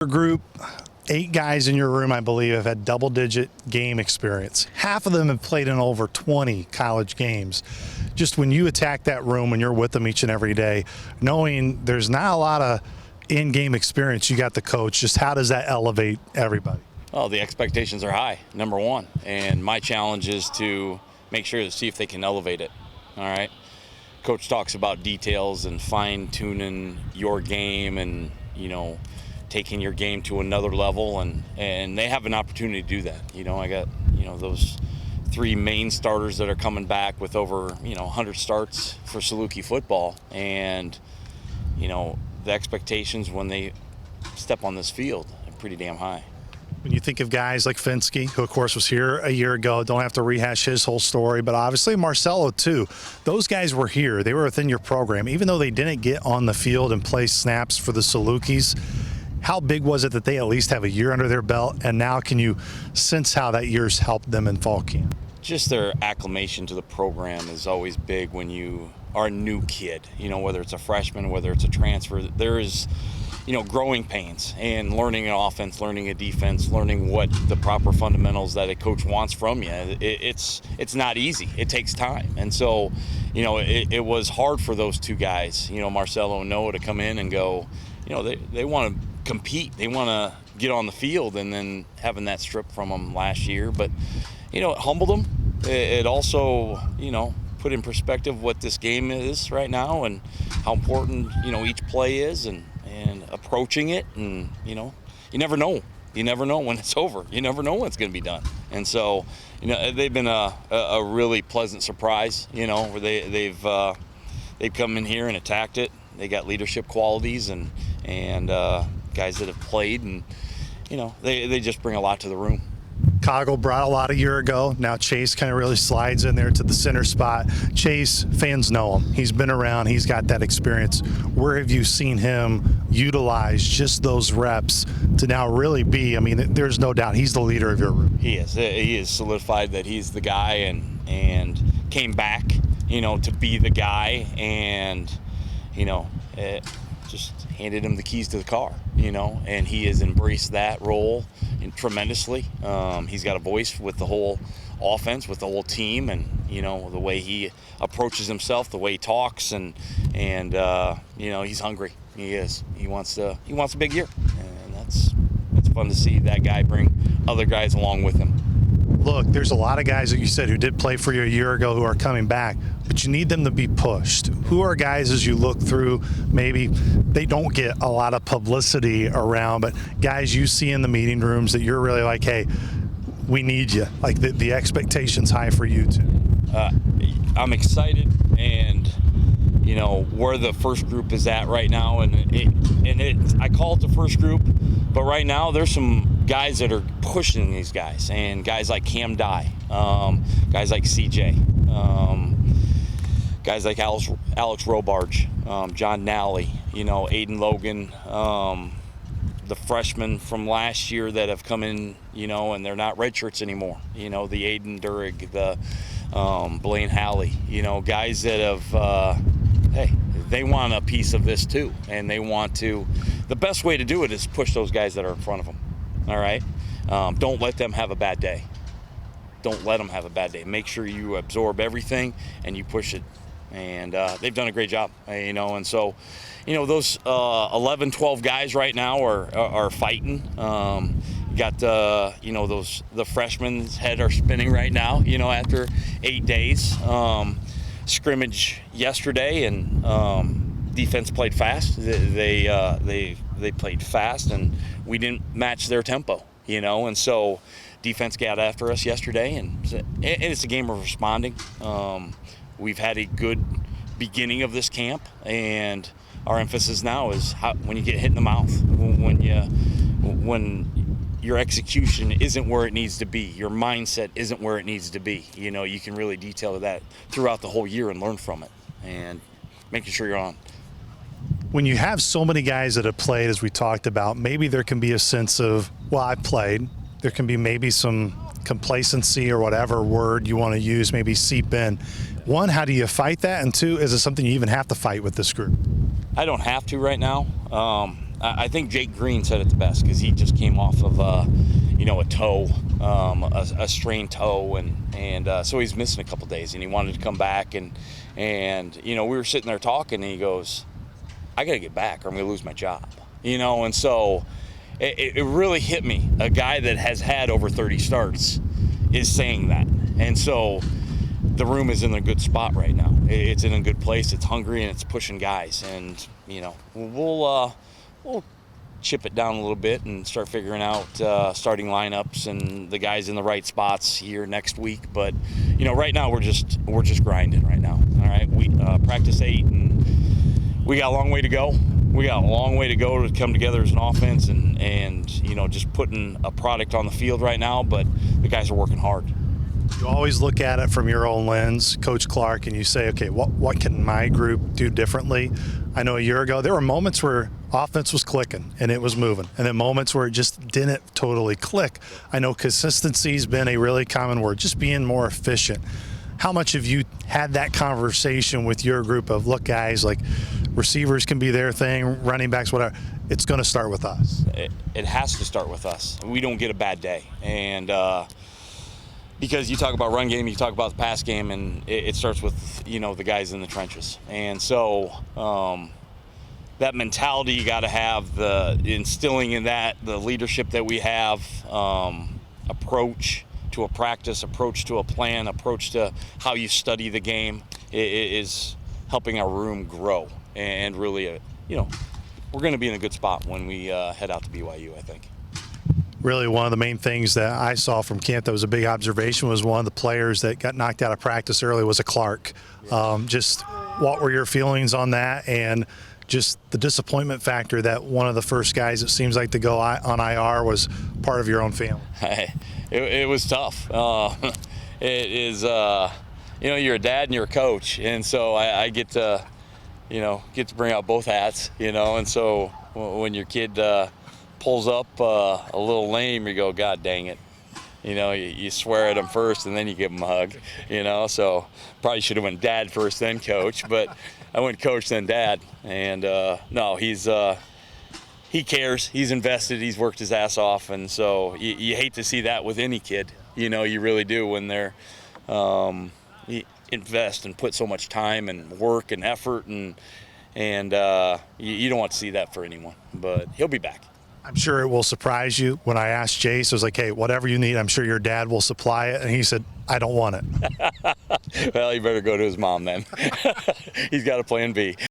Group, 8 guys in your room, I believe, have had double-digit game experience. Half of them have played in over 20 college games. Just when you attack that room, when you're with them each and every day, knowing there's not a lot of in-game experience, you got the coach, just how does that elevate everybody? Oh, the expectations are high, number one. And my challenge is to make sure to see if they can elevate it. All right. Coach talks about details and fine-tuning your game and, taking your game to another level, and they have an opportunity to do that. I got, those 3 main starters that are coming back with over, 100 starts for Saluki football. And, the expectations when they step on this field are pretty damn high. When you think of guys like Finsky, who of course was here a year ago, don't have to rehash his whole story, but obviously Marcelo too. Those guys were here. They were within your program. Even though they didn't get on the field and play snaps for the Salukis, how big was it that they at least have a year under their belt, and now can you sense how that year's helped them in fall camp? Just their acclimation to the program is always big when you are a new kid, whether it's a freshman, whether it's a transfer. There is, growing pains and learning an offense, learning a defense, learning what the proper fundamentals that a coach wants from you. It's not easy. It takes time. And so, it was hard for those 2 guys, Marcelo and Noah, to come in and go, they want to compete. They want to get on the field, and then having that stripped from them last year. But, it humbled them. It also, put in perspective what this game is right now and how important, each play is and approaching it. And, you never know. You never know when it's over. You never know when it's going to be done. And so, they've been a really pleasant surprise, where they've come in here and attacked it. They got leadership qualities and guys that have played, and they just bring a lot to the room. Coggle brought a lot a year ago. Now Chase kind of really slides in there to the center spot. Chase, fans know him. He's been around. He's got that experience. Where have you seen him utilize just those reps to now really be, there's no doubt he's the leader of your room. He is. He is solidified that he's the guy and came back, to be the guy, and, just handed him the keys to the car, and he has embraced that role tremendously. He's got a voice with the whole offense, with the whole team, and, the way he approaches himself, the way he talks, and he's hungry. He is. He wants a big year, and it's fun to see that guy bring other guys along with him. Look, there's a lot of guys that you said who did play for you a year ago who are coming back, but you need them to be pushed. Who are guys as you look through, maybe they don't get a lot of publicity around, but guys you see in the meeting rooms that you're really like, hey, we need you. Like the expectation's high for you too. I'm excited, and where the first group is at right now, I call it the first group, but right now there's some guys that are pushing these guys, and guys like Cam Dye, guys like CJ, guys like Alex Robarge, John Nally, Aiden Logan, the freshmen from last year that have come in, and they're not red shirts anymore. The Aiden Durig, the Blaine Halley, guys that have, they want a piece of this too, and they want to. The best way to do it is push those guys that are in front of them. All right, don't let them have a bad day. Don't let them have a bad day. Make sure you absorb everything and you push it. And they've done a great job, and so, those 11, 12 guys right now are fighting. Got the freshmen's head are spinning right now, after 8 days. Scrimmage yesterday, and defense played fast. They played fast, and we didn't match their tempo, and so defense got after us yesterday, and it's a game of responding. We've had a good beginning of this camp, and our emphasis now is when you get hit in the mouth, when your execution isn't where it needs to be, your mindset isn't where it needs to be. You can really detail that throughout the whole year and learn from it, and making sure you're on. When you have so many guys that have played, as we talked about, maybe there can be a sense of, well, I played. There can be maybe some complacency or whatever word you want to use maybe seep in. One, how do you fight that? And two, is it something you even have to fight with this group? I don't have to right now. I think Jake Green said it the best because he just came off of a toe, a strained toe, and so he's missing a couple days, and he wanted to come back, and we were sitting there talking, and he goes, I got to get back or I'm going to lose my job, and so it really hit me. A guy that has had over 30 starts is saying that, and so the room is in a good spot right now. It's in a good place. It's hungry and it's pushing guys, and we'll chip it down a little bit and start figuring out starting lineups and the guys in the right spots here next week. But right now we're just grinding right now. All right, we practice 8, and we got a long way to go. We got a long way to go to come together as an offense and just putting a product on the field right now. But the guys are working hard. You always look at it from your own lens, Coach Clark, and you say, okay, what can my group do differently? I know a year ago there were moments where offense was clicking and it was moving, and then moments where it just didn't totally click. I know consistency's been a really common word, just being more efficient. How much have you had that conversation with your group of, look, guys, like receivers can be their thing, running backs, whatever. It's going to start with us. It has to start with us. We don't get a bad day, and because you talk about run game, you talk about the pass game, and it starts with the guys in the trenches. And so that mentality you got to have, the instilling in that, the leadership that we have, approach to a practice, approach to a plan, approach to how you study the game is helping our room grow. And really, we're going to be in a good spot when we head out to BYU, I think. Really, one of the main things that I saw from camp that was a big observation was one of the players that got knocked out of practice early was a Clark. Just what were your feelings on that, and just the disappointment factor that one of the first guys, it seems like, to go on IR was part of your own family? It was tough. It is, you're a dad and you're a coach, and so I get to bring out both hats, and so when your kid pulls up a little lame, you go, God dang it. You swear at him first and then you give him a hug, so probably should have went dad first, then coach, but I went coach, then dad. And no, he cares, he's invested, he's worked his ass off. And so you hate to see that with any kid, you really do, when they're invest and put so much time and work and effort, and you don't want to see that for anyone, but he'll be back. I'm sure it will surprise you. When I asked Jace, I was like, hey, whatever you need, I'm sure your dad will supply it. And he said, I don't want it. Well, you better go to his mom then. He's got a plan B.